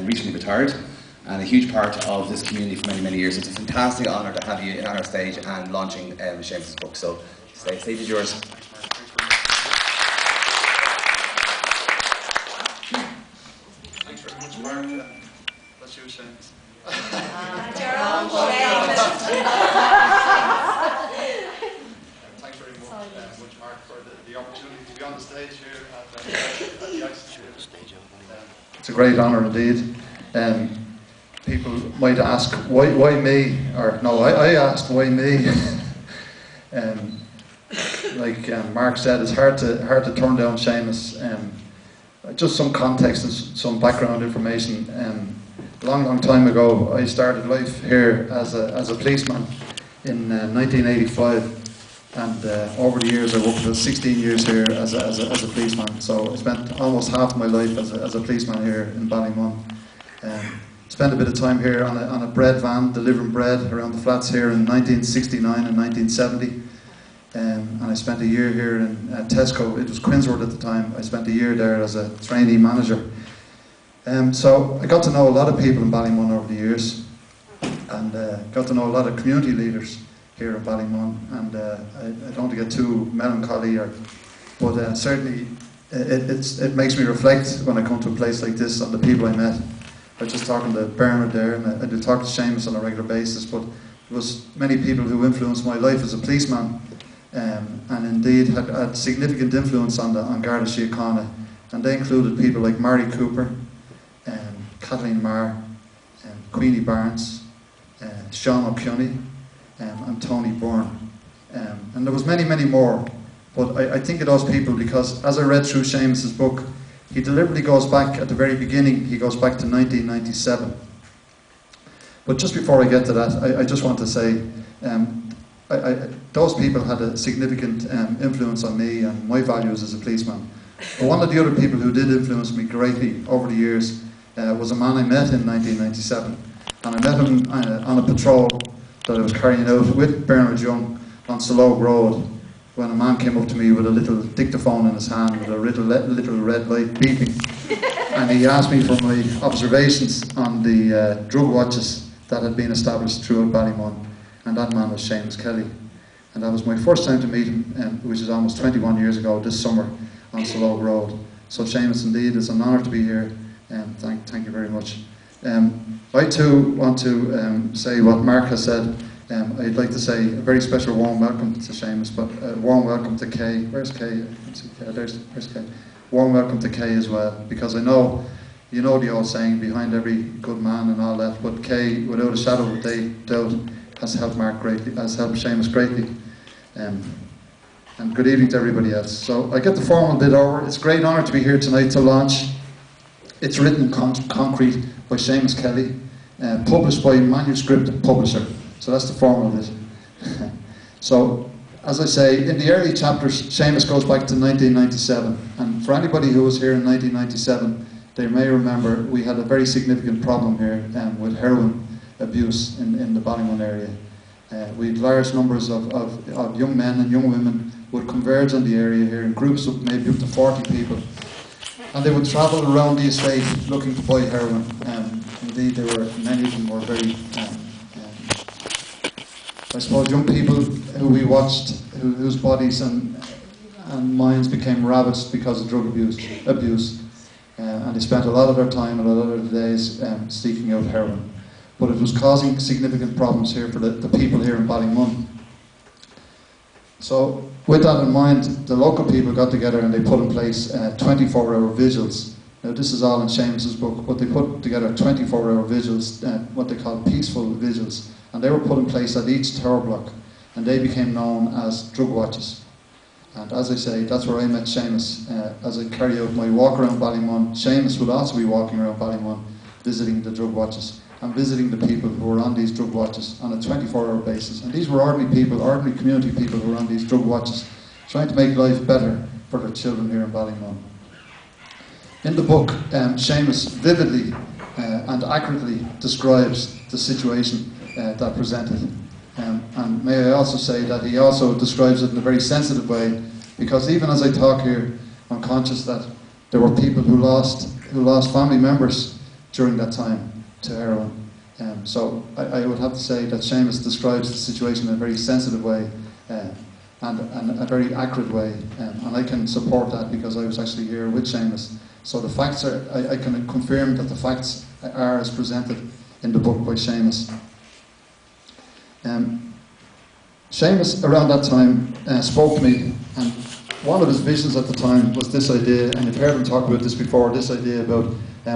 recently retired, and a huge part of this community for many, many years. It's a fantastic honour to have you on our stage and launching Seamus' book. So, stage is yours. Thanks very much, Mark. That's you, Seamus. Thanks very much, Mark, for the opportunity to be on the stage here at the Institute. It's a great honour indeed. People might ask, why me? Or no, I asked, why me? Like Mark said, it's hard to turn down Seamus. Just some context and some background information. A long time ago, I started life here as a policeman in 1985, and over the years I worked for 16 years here as a policeman. So I spent almost half my life as a policeman here in Ballymum. Spent a bit of time here on a bread van, delivering bread around the flats here in 1969 and 1970. And I spent a year here in Tesco. It was Quinsworth at the time. I spent a year there as a trainee manager. So I got to know a lot of people in Ballymum over the years, and got to know a lot of community leaders here in Ballymum. And I don't want to get too melancholy, but certainly it makes me reflect when I come to a place like this on the people I met. I was just talking to Bernard there, and I do talk to Seamus on a regular basis, but there was many people who influenced my life as a policeman, and indeed had significant influence on Garda Síochána, and they included people like Mary Cooper, Kathleen Marr, Queenie Barnes, Sean O'Kearney, and Tony Byrne, and there was many more, but I think of those people because as I read through Seamus' book, he deliberately goes back at the very beginning. He goes back to 1997. But just before I get to that, I just want to say those people had a significant influence on me and my values as a policeman. But one of the other people who did influence me greatly over the years was a man I met in 1997. And I met him on a patrol that I was carrying out with Bernard Young on Slough Road, when a man came up to me with a little dictaphone in his hand with a little red light beeping, and he asked me for my observations on the drug watches that had been established throughout Ballymum, and that man was Seamus Kelly. And that was my first time to meet him, which is almost 21 years ago this summer on Slough Road. So Seamus, indeed, it's an honour to be here, and thank you very much. I too want to say what Mark has said. I'd like to say a very special warm welcome to Seamus, but a warm welcome to Kay. Where's Kay? There's Kay. Warm welcome to Kay as well, because I know, you know the old saying, behind every good man and all that, but Kay, without a shadow of a doubt, has helped Mark greatly, has helped Seamus greatly. And good evening to everybody else. So I get the formal bit over. It's a great honour to be here tonight to launch It's Written Concrete by Seamus Kelly, published by Manuscript Publisher. So that's the formal bit. So, as I say, in the early chapters, Seamus goes back to 1997. And for anybody who was here in 1997, they may remember we had a very significant problem here with heroin abuse in the Ballymum area. We had large numbers of young men and young women would converge on the area here in groups of maybe up to 40 people. And they would travel around the estate looking to buy heroin. Indeed, many of them were very... I suppose young people who we watched, whose bodies and minds became ravaged because of drug abuse, and they spent a lot of their time and a lot of their days seeking out heroin. But it was causing significant problems here for the people here in Ballymum. So with that in mind, the local people got together and they put in place 24-hour vigils. Now this is all in Seamus' book, but they put together 24-hour vigils, what they call peaceful vigils. And they were put in place at each tower block, and they became known as drug watches. And as I say, that's where I met Seamus. As I carry out my walk around Ballymum, Seamus would also be walking around Ballymum, visiting the drug watches, and visiting the people who were on these drug watches on a 24-hour basis. And these were ordinary people, ordinary community people who were on these drug watches, trying to make life better for their children here in Ballymum. In the book, Seamus vividly and accurately describes the situation that presented. And may I also say that he also describes it in a very sensitive way, because even as I talk here, I'm conscious that there were people who lost family members during that time to heroin. So I would have to say that Seamus describes the situation in a very sensitive way and a very accurate way, and I can support that because I was actually here with Seamus. So the facts are, I can confirm that the facts are as presented in the book by Seamus. Seamus, around that time, spoke to me, and one of his visions at the time was this idea, and you've heard him talk about this before, this idea about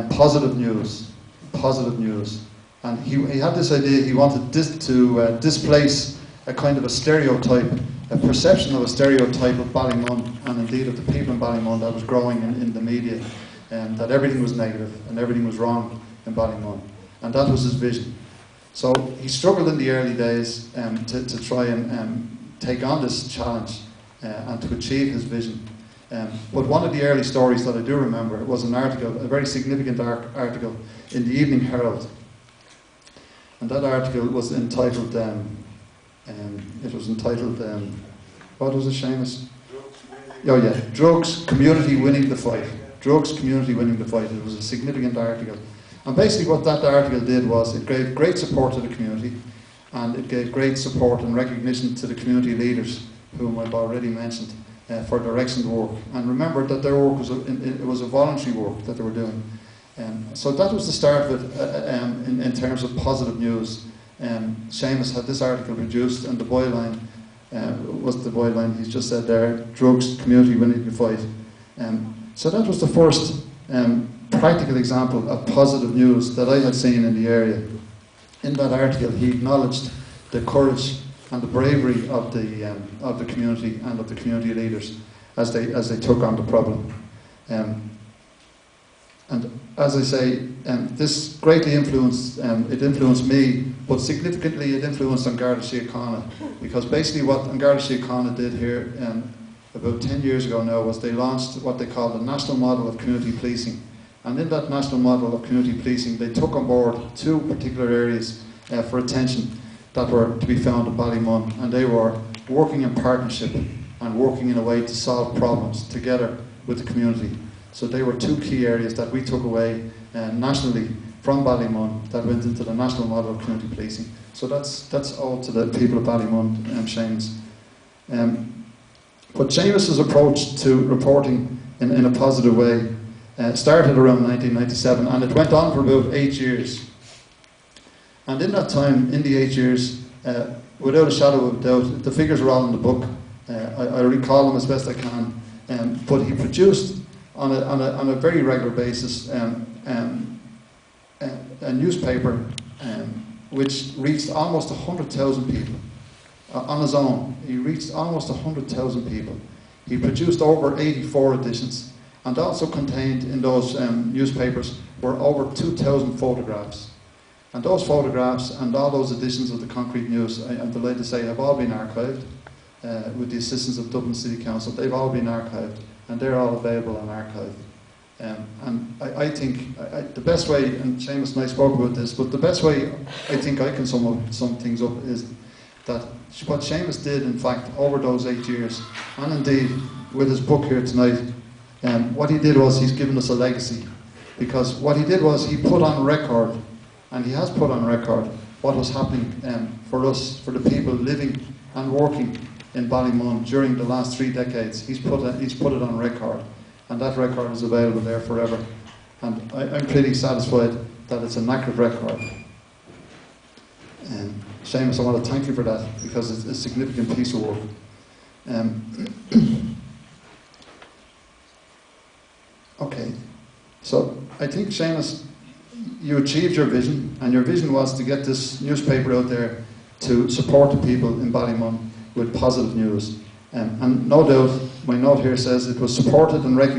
positive news. Positive news. And he had this idea, he wanted this to displace a kind of a stereotype, a perception of a stereotype of Ballymum, and indeed of the people in Ballymum that was growing in the media, that everything was negative and everything was wrong in Ballymum. And that was his vision. So he struggled in the early days to try and take on this challenge and to achieve his vision. But one of the early stories that I do remember was an article, a very significant article in the Evening Herald. And that article was entitled, what was it, Seamus? Oh yeah, Drugs, Community Winning the Fight. Drugs, Community Winning the Fight. It was a significant article. And basically what that article did was it gave great support to the community, and it gave great support and recognition to the community leaders, whom I've already mentioned, for their excellent work. And remember that their work was a voluntary work that they were doing. So that was the start of it in terms of positive news. Seamus had this article produced, and the byline was the byline he's just said there: drugs, community winning the fight. So that was the first practical example of positive news that I had seen in the area. In that article, he acknowledged the courage and the bravery of the community and of the community leaders as they took on the problem. And as I say, this greatly influenced, it influenced me, but significantly it influenced An Garda Síochána, because basically what An Garda Síochána did here about 10 years ago now was they launched what they called the National Model of Community Policing. And in that National Model of Community Policing, they took on board two particular areas for attention that were to be found in Ballymum, and they were working in partnership and working in a way to solve problems together with the community. So they were two key areas that we took away nationally from Ballymum that went into the National Model of Community Policing. So that's all to the people of Ballymum, Seamus. But Seamus's approach to reporting in a positive way started around 1997, and it went on for about 8 years. And in that time, in the 8 years, without a shadow of doubt, the figures are all in the book. I recall them as best I can. But he produced on a very regular basis a newspaper which reached almost 100,000 people on his own. He reached almost 100,000 people. He produced over 84 editions, and also contained in those newspapers were over 2,000 photographs. And those photographs and all those editions of the Concrete News, I'm delighted to say, have all been archived with the assistance of Dublin City Council. They've all been archived, and they're all available on archive. And I think the best way, and Seamus and I spoke about this, but the best way I think I can sum things up is that what Seamus did, in fact, over those 8 years, and indeed with his book here tonight, what he did was he's given us a legacy. Because what he did was he put on record, and he has put on record, what was happening for us, for the people living and working in Ballymum during the last 3 decades. He's put it on record, and that record is available there forever. And I'm pretty satisfied that it's an accurate record. Seamus, I want to thank you for that, because it's a significant piece of work. Okay, so I think, Seamus, you achieved your vision, and your vision was to get this newspaper out there to support the people in Ballymum with positive news. And no doubt, my note here says it was supported and recognized